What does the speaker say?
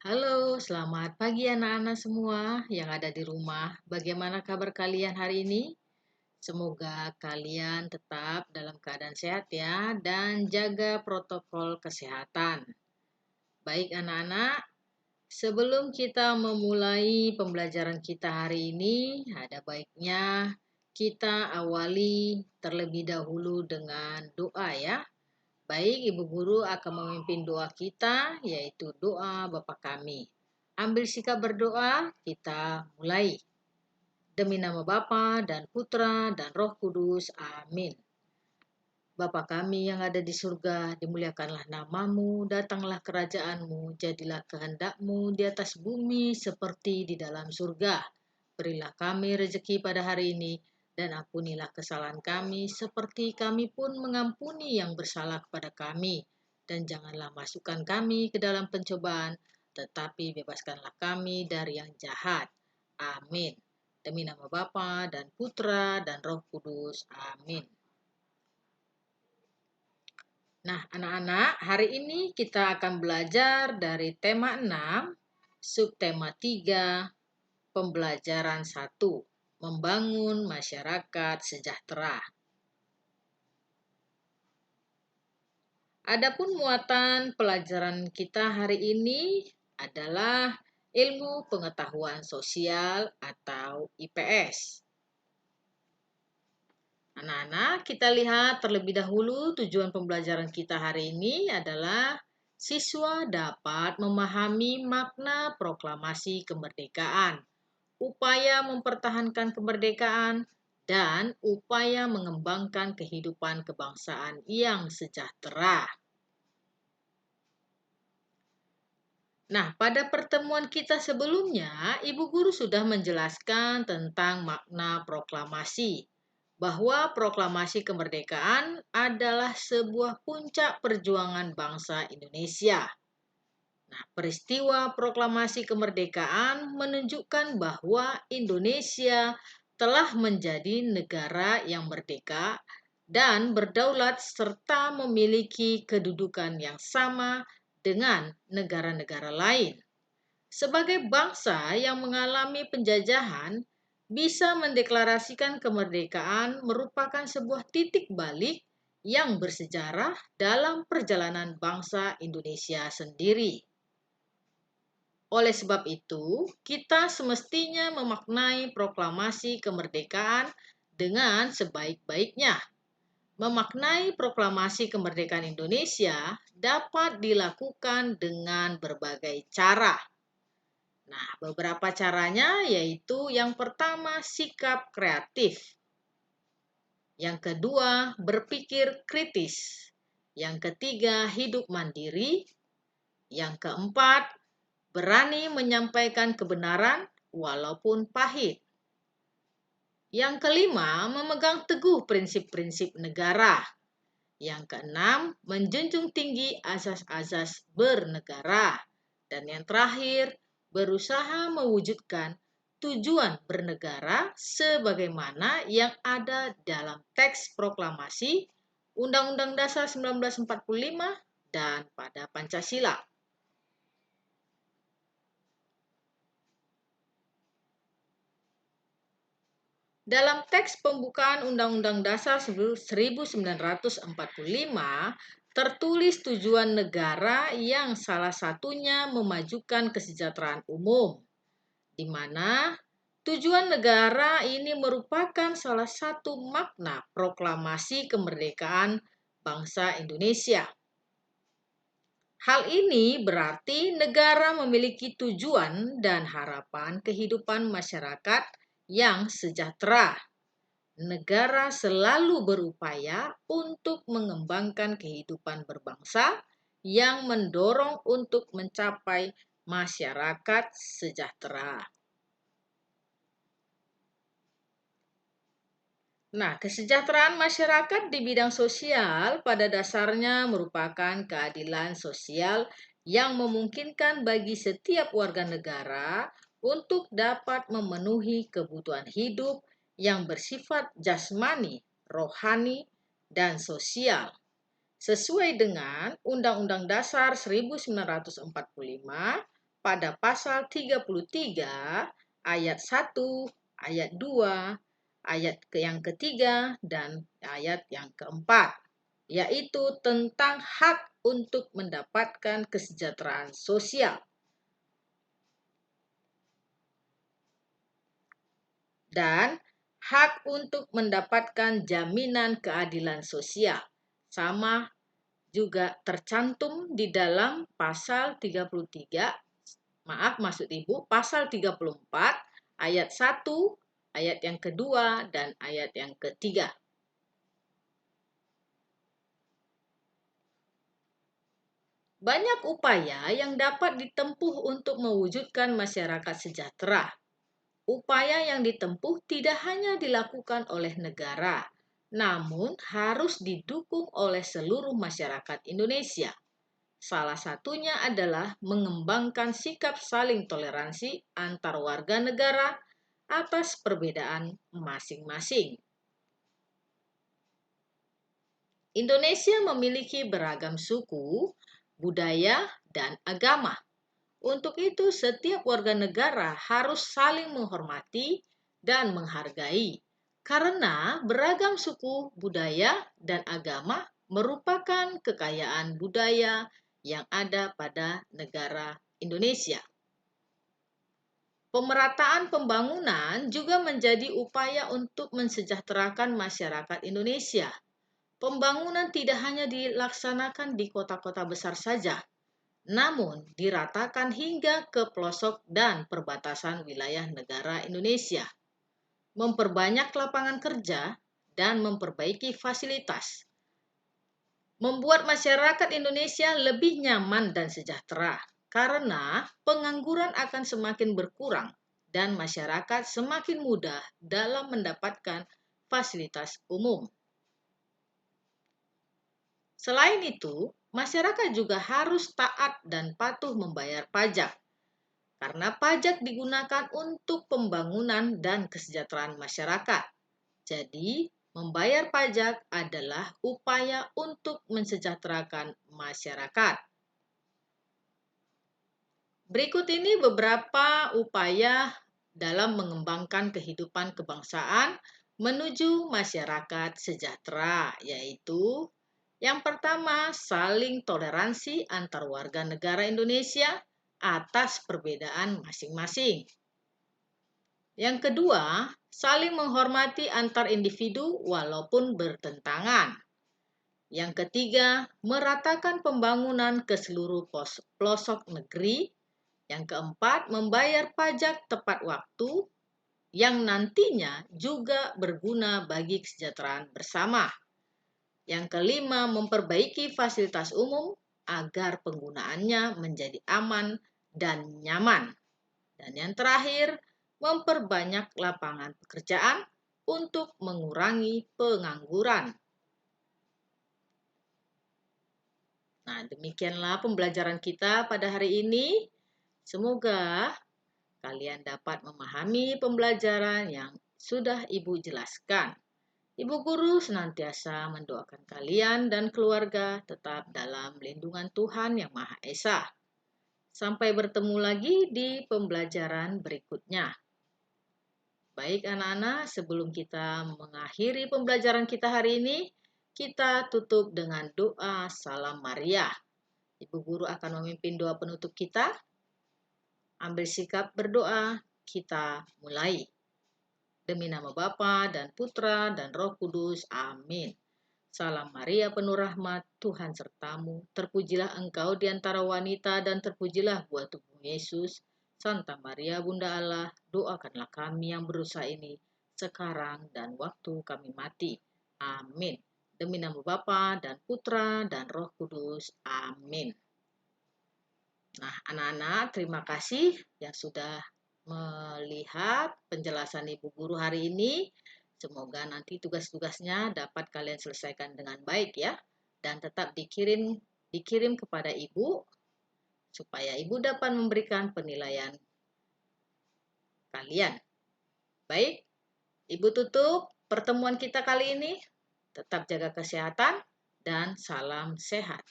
Halo, selamat pagi anak-anak semua yang ada di rumah. Bagaimana kabar kalian hari ini? Semoga kalian tetap dalam keadaan sehat ya dan jaga protokol kesehatan. Baik anak-anak, sebelum kita memulai pembelajaran kita hari ini, ada baiknya kita awali terlebih dahulu dengan doa ya. Baik, Ibu Guru akan memimpin doa kita, yaitu doa Bapa kami. Ambil sikap berdoa, kita mulai. Demi nama Bapa dan Putra dan Roh Kudus. Amin. Bapa kami yang ada di surga, dimuliakanlah namamu, datanglah kerajaanmu, jadilah kehendakmu di atas bumi seperti di dalam surga. Berilah kami rezeki pada hari ini, dan ampunilah kesalahan kami, seperti kami pun mengampuni yang bersalah kepada kami. Dan janganlah masukkan kami ke dalam pencobaan, tetapi bebaskanlah kami dari yang jahat. Amin. Demi nama Bapa dan Putra dan Roh Kudus. Amin. Nah, anak-anak, hari ini kita akan belajar dari tema 6, subtema 3, pembelajaran 1, membangun masyarakat sejahtera. Adapun muatan pelajaran kita hari ini adalah ilmu pengetahuan sosial atau IPS. Anak-anak, kita lihat terlebih dahulu tujuan pembelajaran kita hari ini adalah siswa dapat memahami makna proklamasi kemerdekaan, upaya mempertahankan kemerdekaan, dan upaya mengembangkan kehidupan kebangsaan yang sejahtera. Nah, pada pertemuan kita sebelumnya, Ibu Guru sudah menjelaskan tentang makna proklamasi, bahwa proklamasi kemerdekaan adalah sebuah puncak perjuangan bangsa Indonesia. Nah, peristiwa proklamasi kemerdekaan menunjukkan bahwa Indonesia telah menjadi negara yang merdeka dan berdaulat serta memiliki kedudukan yang sama dengan negara-negara lain. Sebagai bangsa yang mengalami penjajahan, bisa mendeklarasikan kemerdekaan merupakan sebuah titik balik yang bersejarah dalam perjalanan bangsa Indonesia sendiri. Oleh sebab itu, kita semestinya memaknai proklamasi kemerdekaan dengan sebaik-baiknya. Memaknai proklamasi kemerdekaan Indonesia dapat dilakukan dengan berbagai cara. Nah, beberapa caranya yaitu yang pertama sikap kreatif. Yang kedua, berpikir kritis. Yang ketiga, hidup mandiri. Yang keempat, berani menyampaikan kebenaran walaupun pahit. Yang kelima, memegang teguh prinsip-prinsip negara. Yang keenam, menjunjung tinggi asas-asas bernegara. Dan yang terakhir, berusaha mewujudkan tujuan bernegara sebagaimana yang ada dalam teks proklamasi Undang-Undang Dasar 1945 dan pada Pancasila. Dalam teks pembukaan Undang-Undang Dasar 1945 tertulis tujuan negara yang salah satunya memajukan kesejahteraan umum, di mana tujuan negara ini merupakan salah satu makna proklamasi kemerdekaan bangsa Indonesia. Hal ini berarti negara memiliki tujuan dan harapan kehidupan masyarakat yang sejahtera. Negara selalu berupaya untuk mengembangkan kehidupan berbangsa yang mendorong untuk mencapai masyarakat sejahtera. Nah, kesejahteraan masyarakat di bidang sosial pada dasarnya merupakan keadilan sosial yang memungkinkan bagi setiap warga negara untuk dapat memenuhi kebutuhan hidup yang bersifat jasmani, rohani, dan sosial. Sesuai dengan Undang-Undang Dasar 1945 pada pasal 33 ayat 1, ayat 2, ayat yang ketiga, dan ayat yang keempat, yaitu tentang hak untuk mendapatkan kesejahteraan sosial dan hak untuk mendapatkan jaminan keadilan sosial. Sama juga tercantum di dalam pasal 33, maksud Ibu, pasal 34 ayat 1, ayat yang kedua, dan ayat yang ketiga. Banyak upaya yang dapat ditempuh untuk mewujudkan masyarakat sejahtera. Upaya yang ditempuh tidak hanya dilakukan oleh negara, namun harus didukung oleh seluruh masyarakat Indonesia. Salah satunya adalah mengembangkan sikap saling toleransi antar warga negara atas perbedaan masing-masing. Indonesia memiliki beragam suku, budaya, dan agama. Untuk itu, setiap warga negara harus saling menghormati dan menghargai, karena beragam suku, budaya, dan agama merupakan kekayaan budaya yang ada pada negara Indonesia. Pemerataan pembangunan juga menjadi upaya untuk mensejahterakan masyarakat Indonesia. Pembangunan tidak hanya dilaksanakan di kota-kota besar saja, namun diratakan hingga ke pelosok dan perbatasan wilayah negara Indonesia. Memperbanyak lapangan kerja dan memperbaiki fasilitas membuat masyarakat Indonesia lebih nyaman dan sejahtera karena pengangguran akan semakin berkurang dan masyarakat semakin mudah dalam mendapatkan fasilitas umum. Selain itu, masyarakat juga harus taat dan patuh membayar pajak, karena pajak digunakan untuk pembangunan dan kesejahteraan masyarakat. Jadi, membayar pajak adalah upaya untuk mensejahterakan masyarakat. Berikut ini beberapa upaya dalam mengembangkan kehidupan kebangsaan menuju masyarakat sejahtera, yaitu yang pertama, saling toleransi antar warga negara Indonesia atas perbedaan masing-masing. Yang kedua, saling menghormati antar individu walaupun bertentangan. Yang ketiga, meratakan pembangunan ke seluruh pelosok negeri. Yang keempat, membayar pajak tepat waktu yang nantinya juga berguna bagi kesejahteraan bersama. Yang kelima, memperbaiki fasilitas umum agar penggunaannya menjadi aman dan nyaman. Dan yang terakhir, memperbanyak lapangan pekerjaan untuk mengurangi pengangguran. Nah, demikianlah pembelajaran kita pada hari ini. Semoga kalian dapat memahami pembelajaran yang sudah Ibu jelaskan. Ibu guru senantiasa mendoakan kalian dan keluarga tetap dalam lindungan Tuhan Yang Maha Esa. Sampai bertemu lagi di pembelajaran berikutnya. Baik anak-anak, sebelum kita mengakhiri pembelajaran kita hari ini, kita tutup dengan doa Salam Maria. Ibu guru akan memimpin doa penutup kita. Ambil sikap berdoa, kita mulai. Demi nama Bapa dan Putra dan Roh Kudus. Amin. Salam Maria penuh rahmat, Tuhan sertamu. Terpujilah engkau di antara wanita dan terpujilah buah tubuh Yesus. Santa Maria Bunda Allah, doakanlah kami yang berusaha ini sekarang dan waktu kami mati. Amin. Demi nama Bapa dan Putra dan Roh Kudus. Amin. Nah, anak-anak, terima kasih yang sudah melihat penjelasan Ibu Guru hari ini. Semoga nanti tugas-tugasnya dapat kalian selesaikan dengan baik ya. Dan tetap dikirim kepada Ibu supaya Ibu dapat memberikan penilaian kalian. Baik, Ibu tutup pertemuan kita kali ini. Tetap jaga kesehatan dan salam sehat.